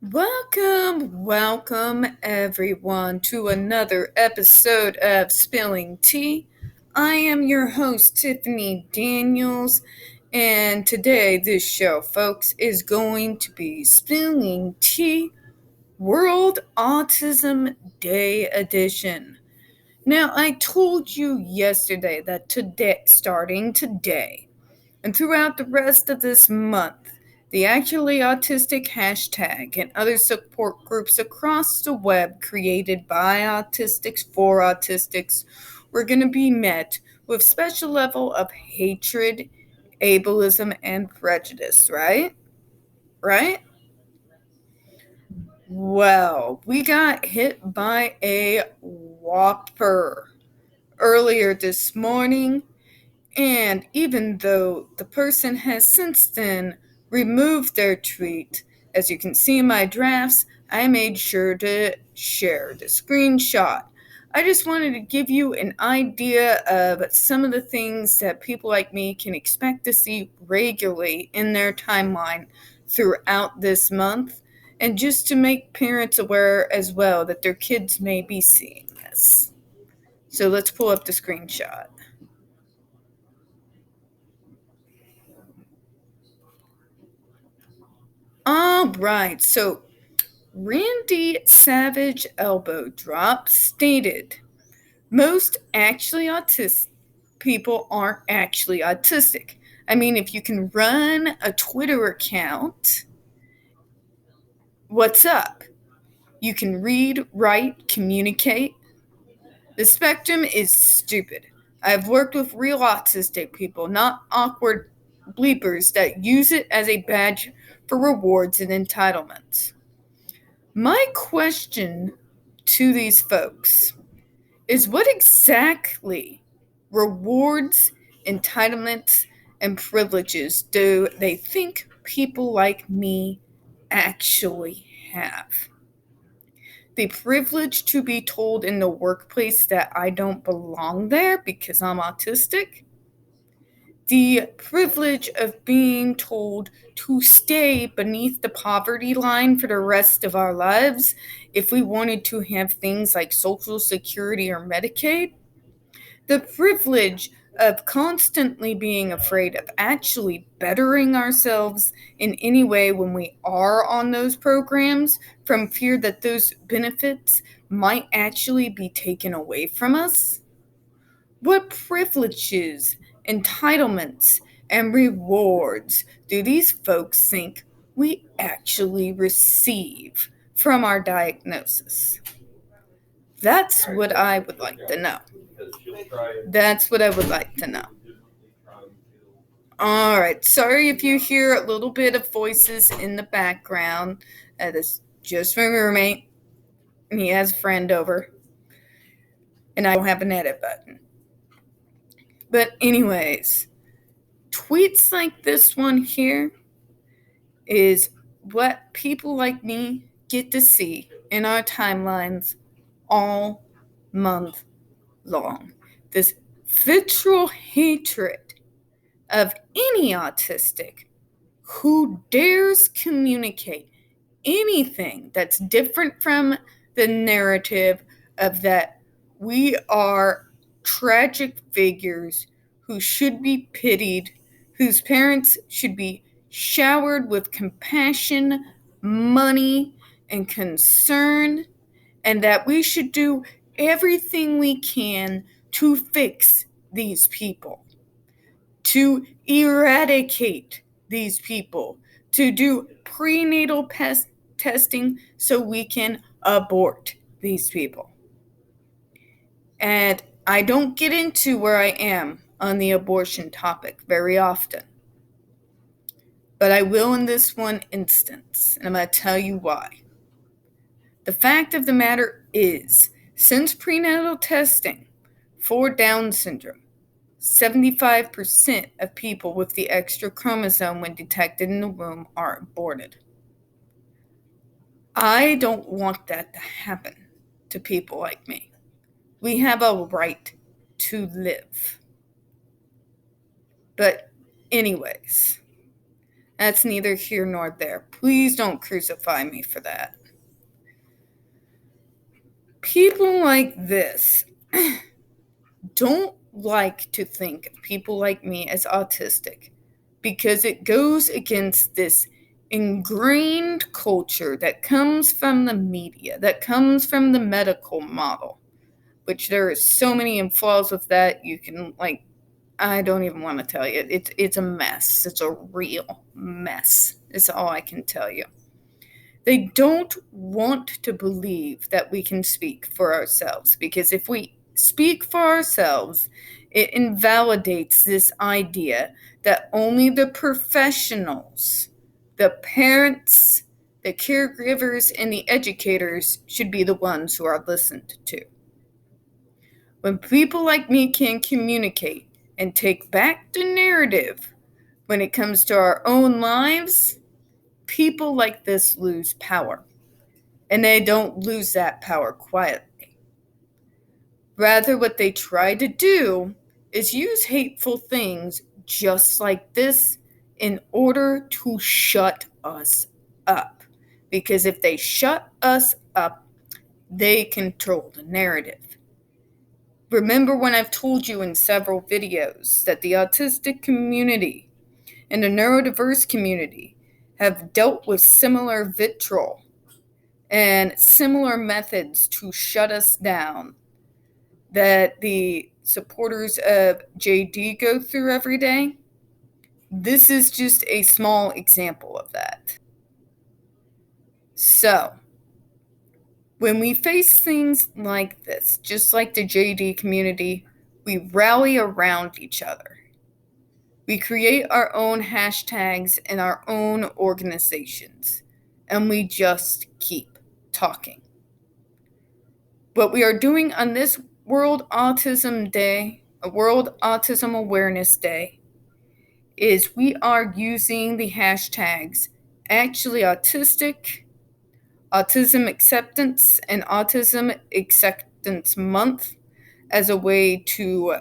Welcome everyone to another episode of Spilling Tea. I am your host, Tiffany Daniels, and today this show, folks, is going to be Spilling Tea World Autism Day Edition. Now, I told you yesterday that starting today, and throughout the rest of this month, the Actually Autistic hashtag and other support groups across the web created by autistics for autistics were going to be met with special level of hatred, ableism, and prejudice, right? Right? Well, we got hit by a whopper earlier this morning. And even though the person has since then removed their tweet, as you can see in my drafts, I made sure to share the screenshot. I just wanted to give you an idea of some of the things that people like me can expect to see regularly in their timeline throughout this month, and just to make parents aware as well that their kids may be seeing this. So let's pull up the screenshot. All right, so Randy Savage Elbow Drop stated, most actually autistic people aren't actually autistic. I mean, if you can run a Twitter account, what's up? You can read, write, communicate. The spectrum is stupid. I've worked with real autistic people, not awkward bleepers that use it as a badge for rewards and entitlements. My question to these folks is, what exactly rewards, entitlements, and privileges do they think people like me actually have? The privilege to be told in the workplace that I don't belong there because I'm autistic? The privilege of being told to stay beneath the poverty line for the rest of our lives if we wanted to have things like Social Security or Medicaid? The privilege of constantly being afraid of actually bettering ourselves in any way when we are on those programs, from fear that those benefits might actually be taken away from us? What privileges, entitlements, and rewards do these folks think we actually receive from our diagnosis? That's what I would like to know. That's what I would like to know. All right. Sorry if you hear a little bit of voices in the background. That is just my roommate. And he has a friend over. And I don't have an edit button. But, anyways, tweets like this one here is what people like me get to see in our timelines all month long. This visceral hatred of any autistic who dares communicate anything that's different from the narrative of that we are tragic figures who should be pitied, whose parents should be showered with compassion, money, and concern, and that we should do everything we can to fix these people, to eradicate these people, to do prenatal testing so we can abort these people. And I don't get into where I am on the abortion topic very often, but I will in this one instance, and I'm going to tell you why. The fact of the matter is, since prenatal testing for Down syndrome, 75% of people with the extra chromosome when detected in the womb are aborted. I don't want that to happen to people like me. We have a right to live. But anyways, That's neither here nor there. Please don't crucify me for that. People like this don't like to think of people like me as autistic because it goes against this ingrained culture that comes from the media, that comes from the medical model, which there are so many flaws with that. You can, I don't even want to tell you. It's a mess. It's a real mess. Is all I can tell you. They don't want to believe that we can speak for ourselves, because if we speak for ourselves, it invalidates this idea that only the professionals, the parents, the caregivers, and the educators should be the ones who are listened to. When people like me can communicate and take back the narrative when it comes to our own lives, people like this lose power. And they don't lose that power quietly. Rather, what they try to do is use hateful things just like this in order to shut us up. Because if they shut us up, they control the narrative. Remember when I've told you in several videos that the autistic community and the neurodiverse community have dealt with similar vitriol and similar methods to shut us down that the supporters of JD go through every day? This is just a small example of that. So, when we face things like this, just like the JD community, we rally around each other. We create our own hashtags and our own organizations, and we just keep talking. What we are doing on this World Autism Day, a World Autism Awareness Day, is we are using the hashtags actually autistic, autism acceptance, and autism acceptance month as a way to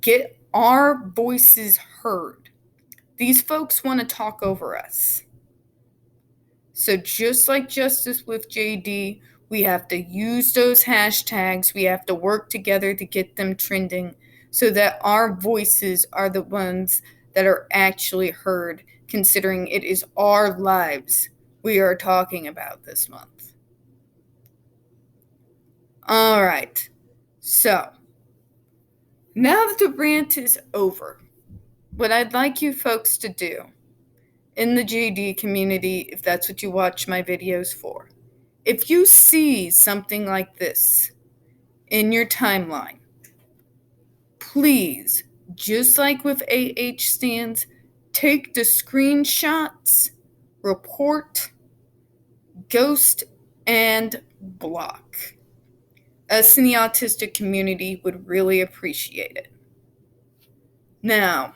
get our voices heard. These folks want to talk over us. So just like justice with JD, we have to use those hashtags. We have to work together to get them trending so that our voices are the ones that are actually heard, considering it is our lives we are talking about this month. All right. So now that the rant is over, what I'd like you folks to do in the JD community, if that's what you watch my videos for, if you see something like this in your timeline, please, just like with stands, take the screenshots, report, ghost, and block. Us in the autistic community would really appreciate it. Now,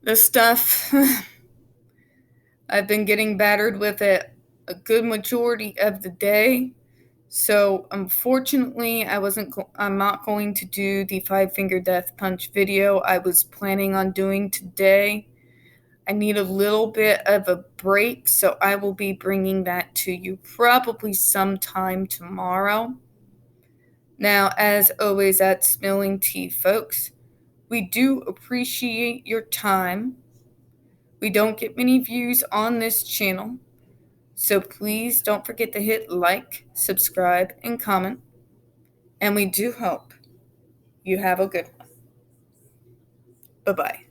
the stuff I've been getting battered with it a good majority of the day. So unfortunately, I'm not going to do the 5-finger death punch video I was planning on doing today. I need a little bit of a break, so I will be bringing that to you probably sometime tomorrow. Now, as always at Spilling Tea, folks, we do appreciate your time. We don't get many views on this channel, so please don't forget to hit like, subscribe, and comment. And we do hope you have a good one. Bye-bye.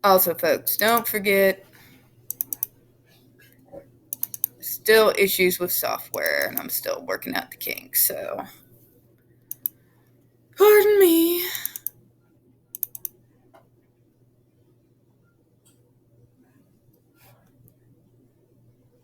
Also, folks, don't forget, still issues with software, and I'm still working out the kinks, so